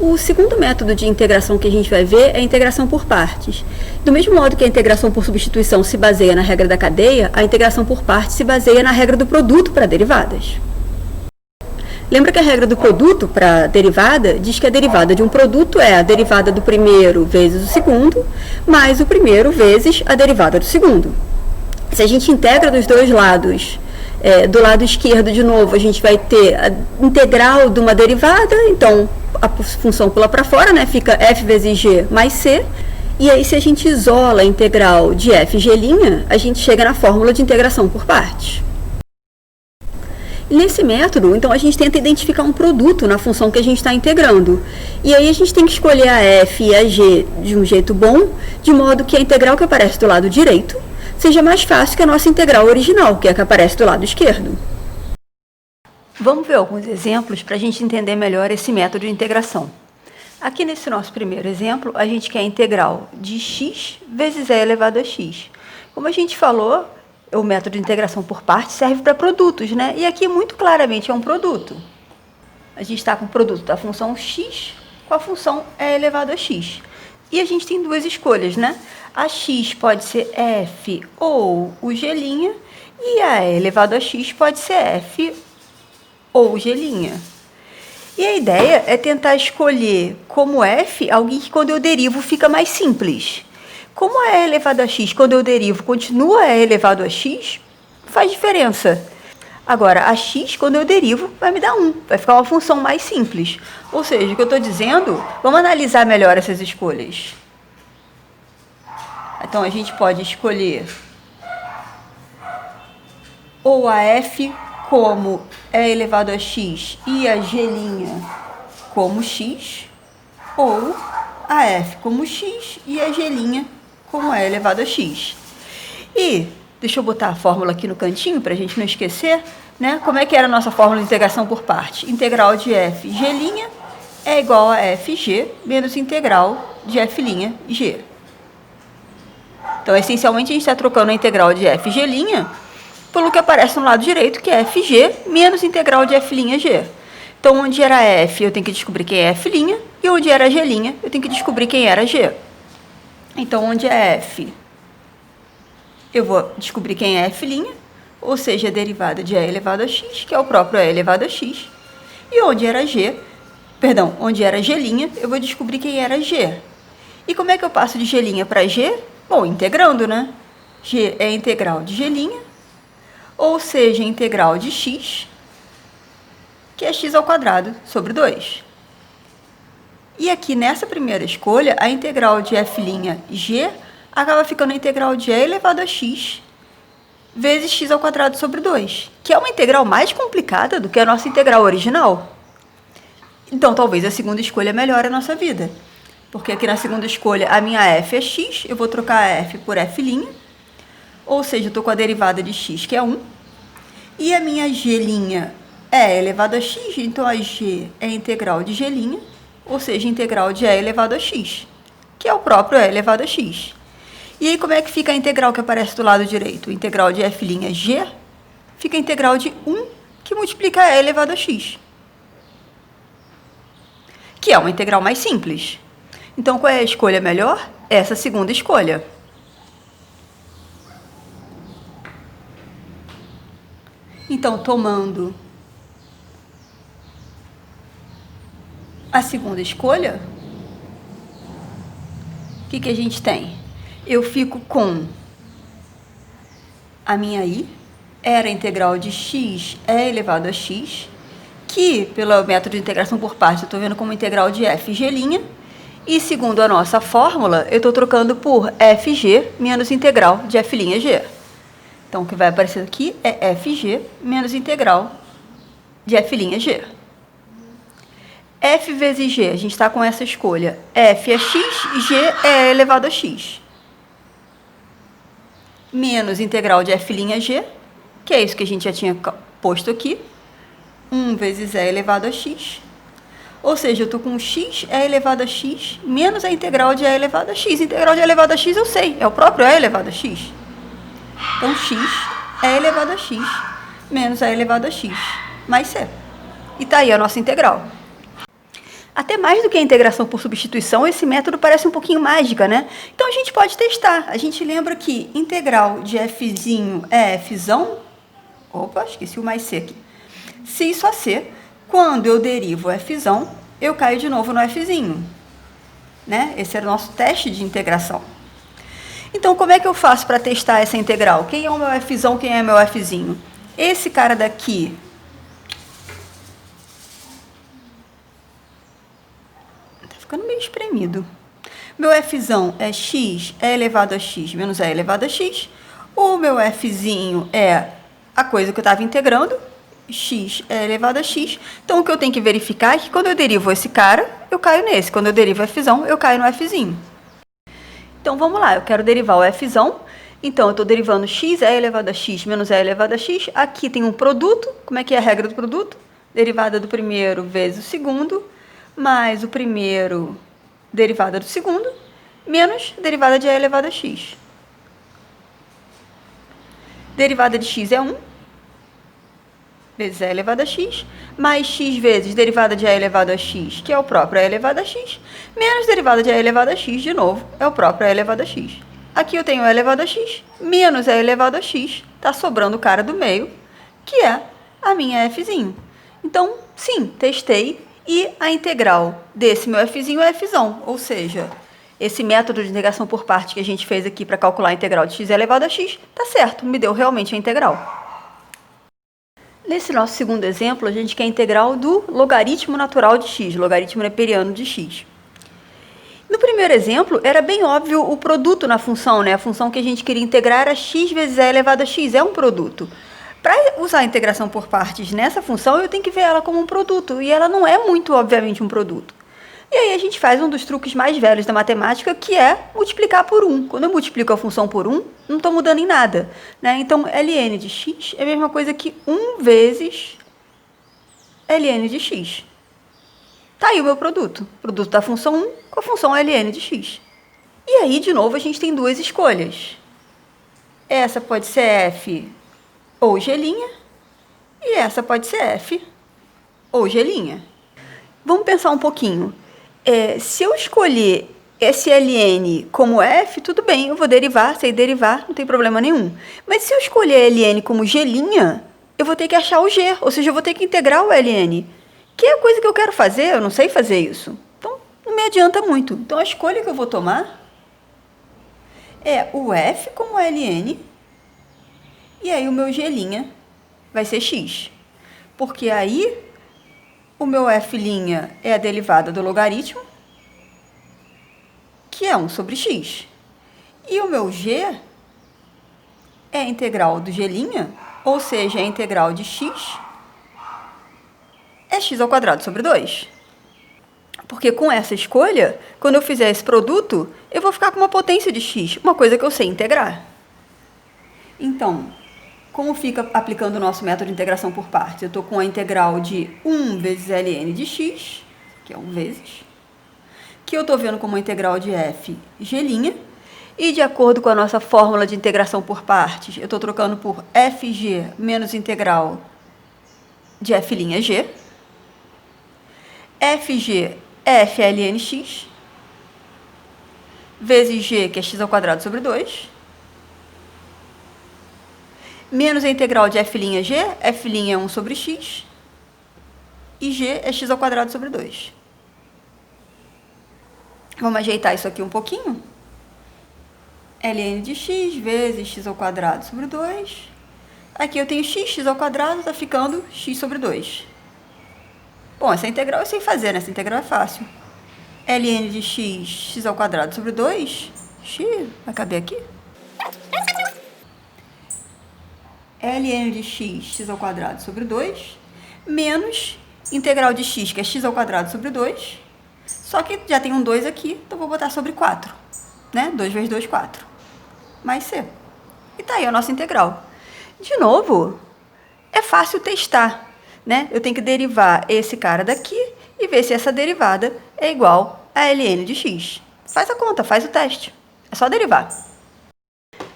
O segundo método de integração que a gente vai ver é a integração por partes. Do mesmo modo que a integração por substituição se baseia na regra da cadeia, a integração por partes se baseia na regra do produto para derivadas. Lembra que a regra do produto para derivada diz que a derivada de um produto é a derivada do primeiro vezes o segundo, mais o primeiro vezes a derivada do segundo. Se a gente integra dos dois lados, do lado esquerdo, de novo, a gente vai ter a integral de uma derivada, então a função pula para fora, né? Fica f vezes g mais c. E aí, se a gente isola a integral de fg', a gente chega na fórmula de integração por partes. Nesse método, então, a gente tenta identificar um produto na função que a gente está integrando. E aí a gente tem que escolher a f e a g de um jeito bom, de modo que a integral que aparece do lado direito seja mais fácil que a nossa integral original, que é a que aparece do lado esquerdo. Vamos ver alguns exemplos para a gente entender melhor esse método de integração. Aqui nesse nosso primeiro exemplo, a gente quer a integral de x vezes e elevado a x. Como a gente falou, o método de integração por partes serve para produtos, né? E aqui muito claramente é um produto. A gente está com o produto da função x com a função e elevado a x. E a gente tem duas escolhas, né? A x pode ser f ou o g', e a e elevado a x pode ser f ou g'. E a ideia é tentar escolher como f alguém que quando eu derivo fica mais simples. Como a e elevado a x, quando eu derivo, continua a e elevado a x, faz diferença. Agora, a x, quando eu derivo, vai me dar 1. Vai ficar uma função mais simples. Ou seja, o que eu estou dizendo, vamos analisar melhor essas escolhas. Então, a gente pode escolher ou a f como e elevado a x e a g' como x, ou a f como x e a g' como e elevado a x. E deixa eu botar a fórmula aqui no cantinho para a gente não esquecer, né? Como é que era a nossa fórmula de integração por parte? Integral de fg' é igual a fg menos integral de f'g. Então, essencialmente, a gente está trocando a integral de fg' pelo que aparece no lado direito, que é fg menos integral de f'g. Então, onde era f, eu tenho que descobrir quem é f', e onde era g', eu tenho que descobrir quem era g. Então, onde é f, eu vou descobrir quem é f', ou seja, a derivada de e elevado a x, que é o próprio e elevado a x. E onde era onde era g', eu vou descobrir quem era g. E como é que eu passo de g' para g? Bom, integrando, né? G é a integral de g', ou seja, a integral de x, que é x ao quadrado sobre 2. E aqui, nessa primeira escolha, a integral de f'g acaba ficando a integral de e elevado a x vezes x ao quadrado sobre 2, que é uma integral mais complicada do que a nossa integral original. Então, talvez a segunda escolha melhore a nossa vida. Porque aqui na segunda escolha, a minha f é x, eu vou trocar a f por f', ou seja, eu estou com a derivada de x, que é 1, e a minha g' é elevado a x, então a g é a integral de g', ou seja, integral de e elevado a x, que é o próprio e elevado a x. E aí, como é que fica a integral que aparece do lado direito? A integral de f'g fica a integral de 1, que multiplica e elevado a x, que é uma integral mais simples. Então, qual é a escolha melhor? Essa segunda escolha. Então, tomando a segunda escolha, o que a gente tem? Eu fico com a minha i, era a integral de x e elevado a x, que, pelo método de integração por partes, eu estou vendo como integral de fg', e segundo a nossa fórmula, eu estou trocando por fg menos integral de f'g. Então, o que vai aparecer aqui é fg menos integral de f'g. F vezes g, a gente está com essa escolha. F é x, g é elevado a x. Menos integral de f'g, que é isso que a gente já tinha posto aqui. 1 vezes e elevado a x. Ou seja, eu estou com x e elevado a x menos a integral de e elevado a x. Integral de e elevado a x eu sei, é o próprio e elevado a x. Então, x é elevado a x menos e elevado a x mais c. E está aí a nossa integral. Até mais do que a integração por substituição, esse método parece um pouquinho mágica, né? Então, a gente pode testar. A gente lembra que integral de fzinho é fzão. Opa, esqueci o mais c aqui. Se isso a c, quando eu derivo fzão, eu caio de novo no fzinho. Né? Esse era o nosso teste de integração. Então, como é que eu faço para testar essa integral? Quem é o meu fzão, quem é o meu fzinho? Esse cara daqui... Tá ficando meio espremido. Meu fzão é x é elevado a x menos e elevado a x. O meu fzinho é a coisa que eu estava integrando, x é elevado a x. Então, o que eu tenho que verificar é que quando eu derivo esse cara, eu caio nesse. Quando eu derivo fzão, eu caio no fzinho. Então, vamos lá. Eu quero derivar o fzão. Então, eu estou derivando x é elevado a x menos e elevado a x. Aqui tem um produto. Como é que é a regra do produto? Derivada do primeiro vezes o segundo, mais o primeiro derivada do segundo, menos derivada de e elevado a x. Derivada de x é 1, vezes e elevado a x, mais x vezes derivada de e elevado a x, que é o próprio e elevado a x, menos derivada de e elevado a x, de novo, é o próprio e elevado a x. Aqui eu tenho e elevado a x, menos e elevado a x, está sobrando o cara do meio, que é a minha fzinho. Então, sim, testei, e a integral desse meu fzinho é fzão, ou seja, esse método de integração por parte que a gente fez aqui para calcular a integral de x elevado a x, está certo, me deu realmente a integral. Nesse nosso segundo exemplo, a gente quer a integral do logaritmo natural de x, logaritmo neperiano de x. No primeiro exemplo, era bem óbvio o produto na função, né? A função que a gente queria integrar era x vezes e elevado a x, é um produto. Para usar a integração por partes nessa função, eu tenho que ver ela como um produto, e ela não é muito, obviamente, um produto. E aí a gente faz um dos truques mais velhos da matemática, que é multiplicar por 1. Quando eu multiplico a função por 1, não estou mudando em nada, né? Então, ln de x é a mesma coisa que 1 vezes ln de x. Tá aí o meu produto. Produto da função 1 com a função ln de x. E aí, de novo, a gente tem duas escolhas. Essa pode ser f ou g', e essa pode ser f ou g'. Vamos pensar um pouquinho. Se eu escolher esse ln como f, tudo bem, eu vou derivar, sei derivar, não tem problema nenhum. Mas se eu escolher ln como g', eu vou ter que achar o g, ou seja, eu vou ter que integrar o ln, que é a coisa que eu quero fazer, eu não sei fazer isso. Então, não me adianta muito. Então, a escolha que eu vou tomar é o f como ln, e aí o meu g' vai ser x. Porque aí o meu f' é a derivada do logaritmo, que é 1 sobre x. E o meu g é a integral do g', ou seja, a integral de x é x ao quadrado sobre 2. Porque com essa escolha, quando eu fizer esse produto, eu vou ficar com uma potência de x, uma coisa que eu sei integrar. Então, como fica aplicando o nosso método de integração por partes? Eu estou com a integral de 1 vezes ln de x, que é 1 vezes, que eu estou vendo como a integral de f g', e de acordo com a nossa fórmula de integração por partes, eu estou trocando por fg menos integral de f'g. Fg é f ln x, vezes g, que é x ao quadrado sobre 2, menos a integral de f'g, f'g é 1 sobre x, e g é x ao quadrado sobre 2. Vamos ajeitar isso aqui um pouquinho. ln de x vezes x ao quadrado sobre 2. Aqui eu tenho x ao quadrado, está ficando x sobre 2. Bom, essa integral eu sei fazer, né? Essa integral é fácil. ln de x ao quadrado sobre 2, x, vai caber aqui? ln de x ao quadrado sobre 2, menos integral de x, que é x ao quadrado sobre 2, só que já tem um 2 aqui, então vou botar sobre 4, né? 2 vezes 2, 4, mais c. E tá aí a nossa integral. De novo, é fácil testar, né? Eu tenho que derivar esse cara daqui e ver se essa derivada é igual a ln de x. Faz a conta, faz o teste. É só derivar.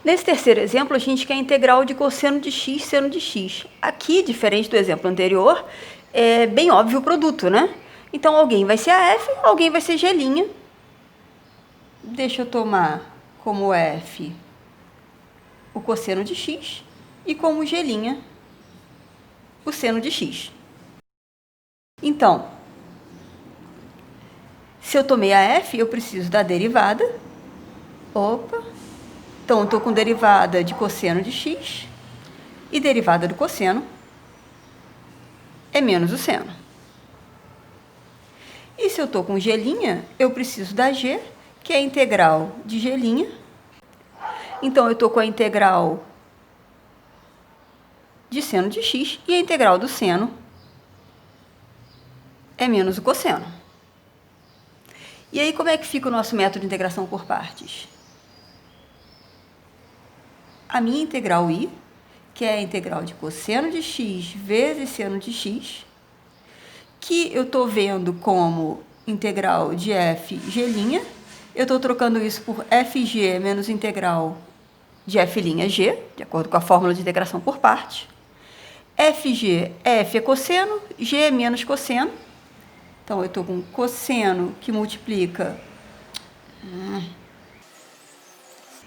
Nesse terceiro exemplo, a gente quer a integral de cosseno de x, seno de x. Aqui, diferente do exemplo anterior, é bem óbvio o produto, né? Então, alguém vai ser a f, alguém vai ser g'. Deixa eu tomar como f o cosseno de x e como g' o seno de x. Então, se eu tomei a f, eu preciso da derivada. Opa! Então, eu estou com derivada de cosseno de x e derivada do cosseno é menos o seno. E se eu estou com g', eu preciso da g, que é a integral de g'. Então, eu estou com a integral de seno de x e a integral do seno é menos o cosseno. E aí, como é que fica o nosso método de integração por partes? A minha integral I, que é a integral de cosseno de x vezes seno de x, que eu estou vendo como integral de fg', eu estou trocando isso por fg menos integral de f'g, de acordo com a fórmula de integração por partes. Fg, f é cosseno, g é menos cosseno. Então, eu estou com cosseno que multiplica...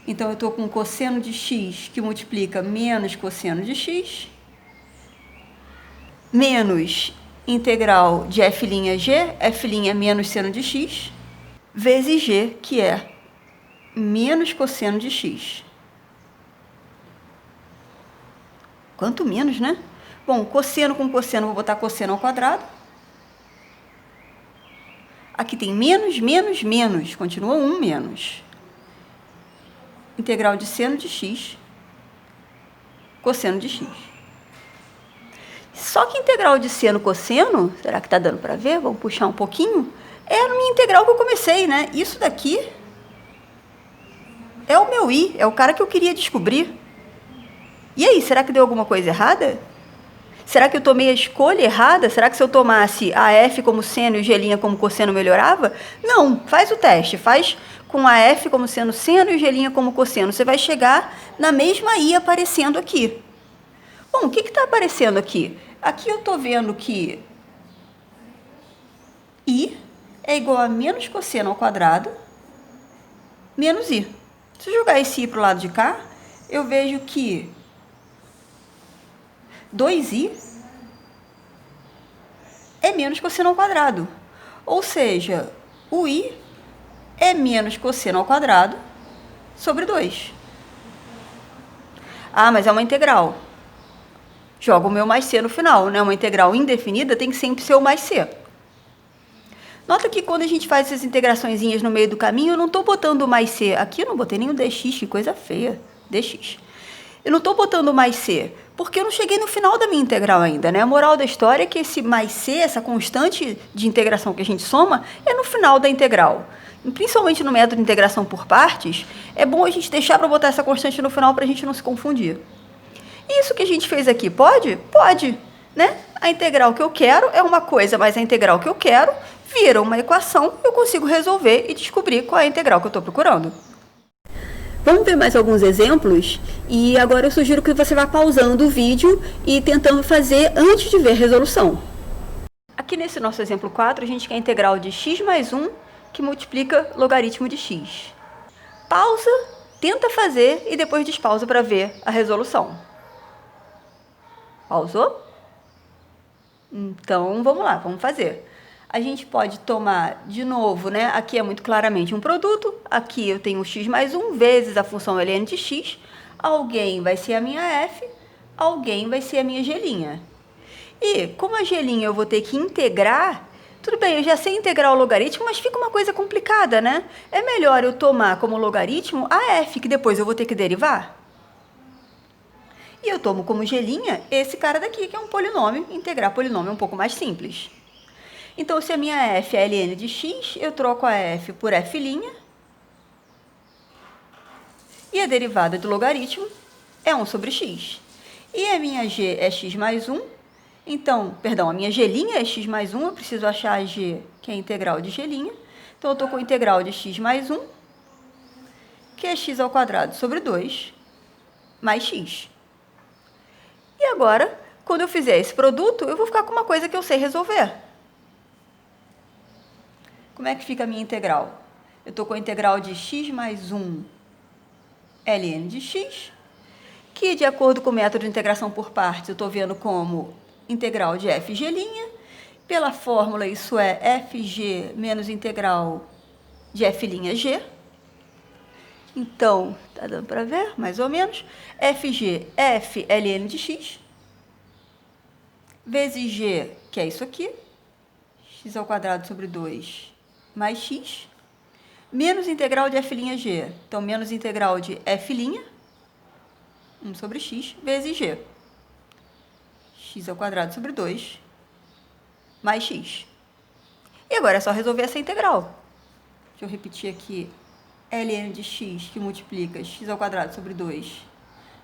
Então, eu estou com cosseno de x que multiplica menos cosseno de x, menos integral de f'g, f' é menos seno de x, vezes g, que é menos cosseno de x. Quanto menos, né? Bom, cosseno com cosseno, vou botar cosseno ao quadrado. Aqui tem menos, menos, menos, continua 1 menos. Integral de seno de x, cosseno de x. Só que integral de seno cosseno, será que está dando para ver? Vamos puxar um pouquinho. É a minha integral que eu comecei, né? Isso daqui é o meu I, é o cara que eu queria descobrir. E aí, será que deu alguma coisa errada? Será que eu tomei a escolha errada? Será que se eu tomasse a f como seno e o g' como cosseno melhorava? Não, faz o teste, faz com a f como sendo seno e o g' como cosseno. Você vai chegar na mesma I aparecendo aqui. Bom, o que está aparecendo aqui? Aqui eu estou vendo que I é igual a menos cosseno ao quadrado menos I. Se eu jogar esse I para o lado de cá, eu vejo que 2i é menos cosseno ao quadrado. Ou seja, o I é menos cosseno ao quadrado sobre 2. Ah, mas é uma integral. Joga o meu mais c no final, né? Uma integral indefinida tem que sempre ser o mais c. Nota que quando a gente faz essas integraçõezinhas no meio do caminho, eu não estou botando o mais c. Aqui eu não botei nem o dx, que coisa feia. dx. Eu não estou botando o mais c, porque eu não cheguei no final da minha integral ainda, né? A moral da história é que esse mais c, essa constante de integração que a gente soma, é no final da integral. E principalmente no método de integração por partes, é bom a gente deixar para botar essa constante no final para a gente não se confundir. Isso que a gente fez aqui, pode? Pode, né? A integral que eu quero é uma coisa, mas a integral que eu quero vira uma equação, eu consigo resolver e descobrir qual é a integral que eu estou procurando. Vamos ver mais alguns exemplos? E agora eu sugiro que você vá pausando o vídeo e tentando fazer antes de ver a resolução. Aqui nesse nosso exemplo 4, a gente quer a integral de x mais 1 que multiplica logaritmo de x. Pausa, tenta fazer e depois despausa para ver a resolução. Pausou? Então, vamos lá, vamos fazer. A gente pode tomar, de novo, né? Aqui é muito claramente um produto. Aqui eu tenho x mais 1 vezes a função ln de x. Alguém vai ser a minha f, alguém vai ser a minha g'. E, como a g' eu vou ter que integrar, tudo bem, eu já sei integrar o logaritmo, mas fica uma coisa complicada, né? É melhor eu tomar como logaritmo a f, que depois eu vou ter que derivar. E eu tomo como g' esse cara daqui, que é um polinômio. Integrar polinômio é um pouco mais simples. Então, se a minha f é ln de x, eu troco a f por f'. E a derivada do logaritmo é 1 sobre x. E a minha g é x mais 1. Então, perdão, a minha g' é x mais 1. Eu preciso achar a g, que é a integral de g'. Então, eu estou com a integral de x mais 1, que é x ao quadrado sobre 2, mais x. E agora, quando eu fizer esse produto, eu vou ficar com uma coisa que eu sei resolver. como é que fica a minha integral? Eu estou com a integral de x mais 1 ln de x, que de acordo com o método de integração por partes, eu estou vendo como integral de fg'. Pela fórmula, isso é fg menos integral de f'g. Então, tá dando para ver, mais ou menos. Fg, f ln de x, vezes g, que é isso aqui, x ao quadrado sobre 2 mais x, menos integral de f'g. Então, menos integral de f', 1 sobre x, vezes g. X ao quadrado sobre 2 mais x. E agora é só resolver essa integral. Deixa eu repetir aqui. ln de x que multiplica x ao quadrado sobre 2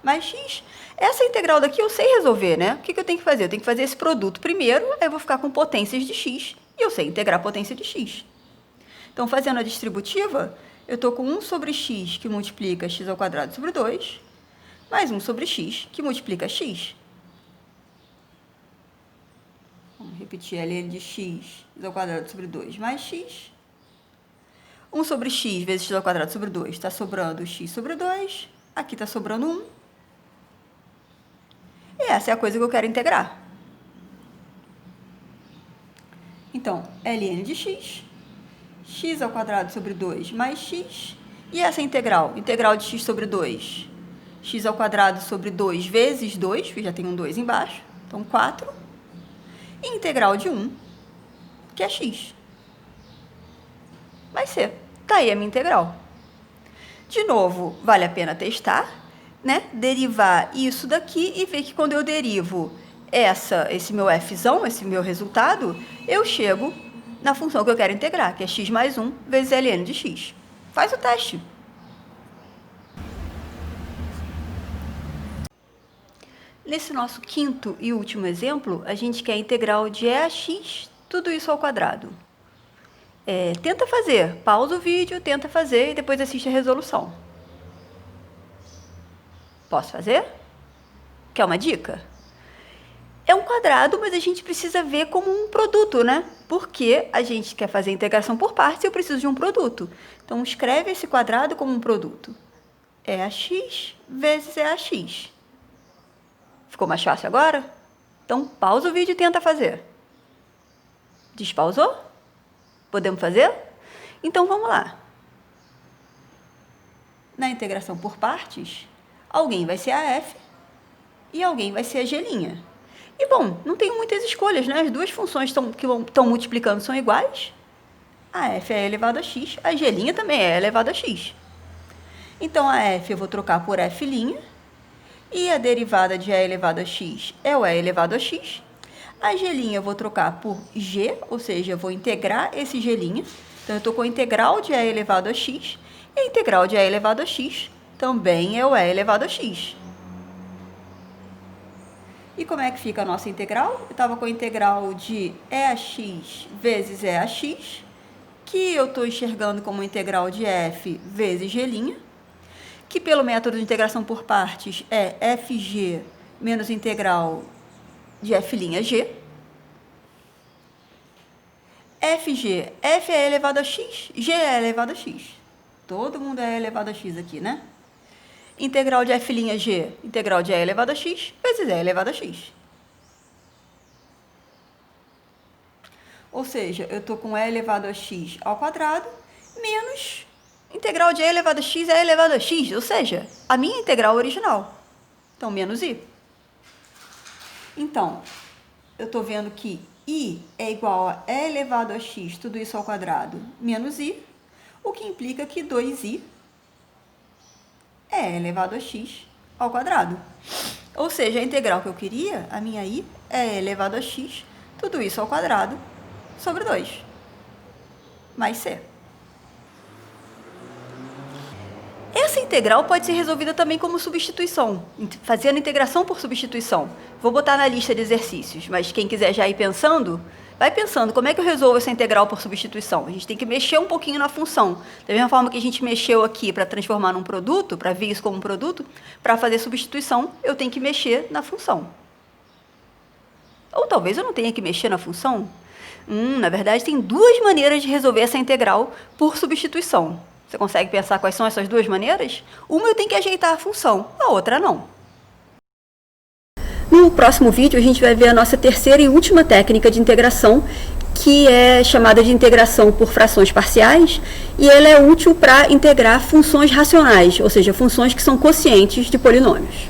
mais x. Essa integral daqui eu sei resolver, né? O que eu tenho que fazer? Eu tenho que fazer esse produto primeiro, aí eu vou ficar com potências de x, e eu sei integrar a potência de x. Então, fazendo a distributiva, eu estou com 1 sobre x que multiplica x ao quadrado sobre 2, mais 1 sobre x que multiplica x. Vamos repetir, ln de x ao quadrado sobre 2 mais x. 1 sobre x vezes x ao quadrado sobre 2, está sobrando x sobre 2. Aqui está sobrando 1. E essa é a coisa que eu quero integrar. Então, ln de x, x ao quadrado sobre 2 mais x. E essa integral? Integral de x sobre 2. X ao quadrado sobre 2 vezes 2, porque já tem um 2 embaixo. Então, 4. E integral de 1, que é x. Vai ser. Tá aí a minha integral. De novo, vale a pena testar, né? Derivar isso daqui e ver que quando eu derivo esse meu fzão, esse meu resultado, eu chego na função que eu quero integrar, que é x mais 1 vezes ln de x. Faz o teste. Nesse nosso quinto e último exemplo, a gente quer a integral de ax, tudo isso ao quadrado. Tenta fazer, pausa o vídeo, tenta fazer e depois assiste a resolução. Posso fazer? Quer uma dica? É um quadrado, mas a gente precisa ver como um produto, né? Porque a gente quer fazer a integração por partes e eu preciso de um produto. Então, escreve esse quadrado como um produto. ax vezes ax. Ficou mais fácil agora? Então, pausa o vídeo e tenta fazer. Despausou? Podemos fazer? Então, vamos lá. Na integração por partes, alguém vai ser a f e alguém vai ser a g'. E, bom, não tenho muitas escolhas, né? As duas funções que estão multiplicando são iguais. A f é elevado a x, a g' também é elevado a x. Então, a f eu vou trocar por f'. E a derivada de e elevado a x é o e elevado a x. A g' eu vou trocar por g, ou seja, eu vou integrar esse g'. Então, eu estou com a integral de e elevado a x. E a integral de e elevado a x também é o e elevado a x. E como é que fica a nossa integral? Eu estava com a integral de eax vezes eax, que eu estou enxergando como integral de f vezes g', que pelo método de integração por partes é fg menos integral de f'g. Fg, f é elevado a x, g é elevado a x. Todo mundo é elevado a x aqui, né? Integral de f'g, integral de e elevado a x, vezes e elevado a x. Ou seja, eu estou com e elevado a x ao quadrado, menos integral de e elevado a x é e elevado a x, ou seja, a minha integral original. Então, menos i. Então, eu estou vendo que i é igual a e elevado a x, tudo isso ao quadrado, menos i, o que implica que 2i é elevado a x ao quadrado. Ou seja, a integral que eu queria, a minha i, é elevado a x, tudo isso ao quadrado, sobre 2, mais c. Essa integral pode ser resolvida também como substituição, fazendo integração por substituição. Vou botar na lista de exercícios, mas quem quiser já ir pensando, vai pensando como é que eu resolvo essa integral por substituição. A gente tem que mexer um pouquinho na função. Da mesma forma que a gente mexeu aqui para transformar num produto, para ver isso como um produto, para fazer substituição, eu tenho que mexer na função. Ou talvez eu não tenha que mexer na função. Na verdade, tem duas maneiras de resolver essa integral por substituição. Você consegue pensar quais são essas duas maneiras? Uma eu tenho que ajeitar a função, a outra não. No próximo vídeo, a gente vai ver a nossa terceira e última técnica de integração, que é chamada de integração por frações parciais, e ela é útil para integrar funções racionais, ou seja, funções que são quocientes de polinômios.